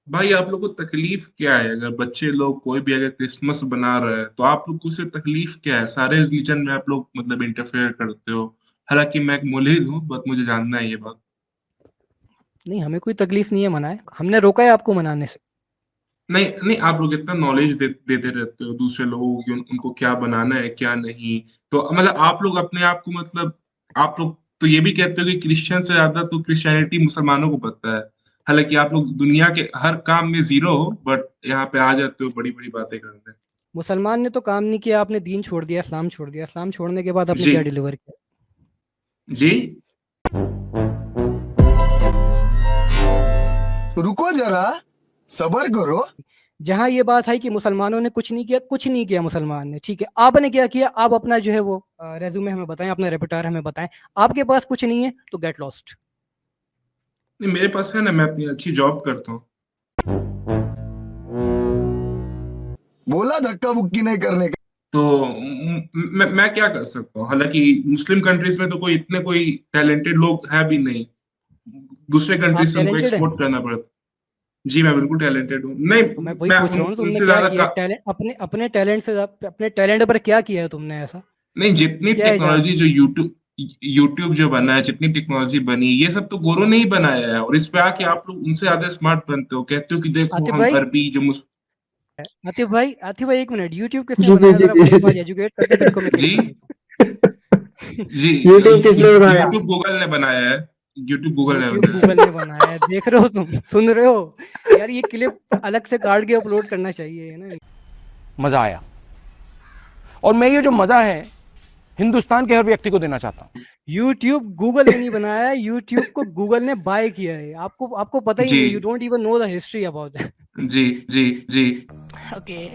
भाई आप लोग को तकलीफ क्या है? अगर बच्चे लोग कोई भी अगर क्रिसमस बना रहे हैं तो आप लोग को उससे तकलीफ क्या है? सारे रिलीजन में आप लोग मतलब इंटरफेयर करते हो। हालांकि मैं एक मुल्हिद हूँ, बट मुझे जानना है ये बात। नहीं, हमें कोई तकलीफ नहीं है मनाए, हमने रोका है आपको मनाने से। नहीं नहीं, आप लोग इतना नॉलेज देते रहते हो दूसरे लोगों को कि उनको क्या बनाना है क्या नहीं। तो मतलब आप लोग अपने आप को मतलब आप लोग तो ये भी कहते हो कि क्रिश्चियन से ज्यादा तो क्रिश्चियनिटी मुसलमानों को पता है। हालांकि आप लोग दुनिया के हर काम में जीरो हो, बट यहाँ पे आ जाते हो बड़ी बड़ी बातें करने। मुसलमान ने तो काम नहीं किया, आपने दीन छोड़ दिया, इस्लाम छोड़ दिया, इस्लाम छोड़ने के बाद आपने जी क्या डिलीवर किया? जी। रुको जरा, सबर करो। जहां ये बात है कि मुसलमानों ने कुछ नहीं किया, कुछ नहीं किया मुसलमान ने, ठीक है, आपने क्या किया? आप अपना जो है वो रेज्यूमे हमें बताएं, अपना रेpertoire हमें बताएं। आपके पास कुछ नहीं है तो गेट लॉस्ट। नहीं, मेरे पास है ना, मैं अपनी अच्छी जॉब करता हूँ। बोला धक्का बुक्की नहीं करने का। तो मैं क्या कर सकता हूँ? हालांकि मुस्लिम कंट्रीज में तो कोई इतने कोई टैलेंटेड लोग है भी नहीं। दूसरे कंट्रीज आप से हमको टैलेंटेड हैं? एक्सपोर्ट करना पड़ता। जी मैं बिल्कुल टैलेंटेड हूँ। नहीं, तो मैं वही मैं पूछ रहा हूँ ना, तुमने उनसे क्या ज्यादा किया टैलेंट, अपने अपने टैलेंट से, अपने टैलेंट पर क्या किया है तुमने ऐसा? नहीं, जितनी क्या इजाद टेक्नोलॉजी किया? जो यूट्यूब यूट्यूब जो बना है, जितनी टेक्नोलॉजी बनी, ये सब तो गोरों ने ही बनाया है। और इस पे आके आप लोग उनसे ज्यादा स्मार्ट बनते हो, कहते हो कि देखो आतिफ हम भाई, अरबी जो आतिफ भाई एक मिनट, यूट्यूब किसने जी जी बनाया? जी जरा मुझे जी। थोड़ा एजुकेट कर दे, फिर इनको मैं जी क्लिक कर देता जी। यूट्यूब किसने बनाया? यूट्यूब गूगल ने बनाया है। यूट्यूब हूँ। गूगल ने यूट्यूब बनाया गूगल ने बनाया है, देख रहे हो तुम, सुन रहे हो? यार ये क्लिप अलग से काट के अपलोड करना चाहिए है ना। मजा आया। और मैं ये जो मजा है हिंदुस्तान के हर व्यक्ति को देना चाहता हूं। यूट्यूब गूगल ने नहीं बनाया है, यूट्यूब को गूगल ने बाय किया है। आपको आपको पता ही जी नहीं है, you don't even know the history about that. जी जी जी। Okay.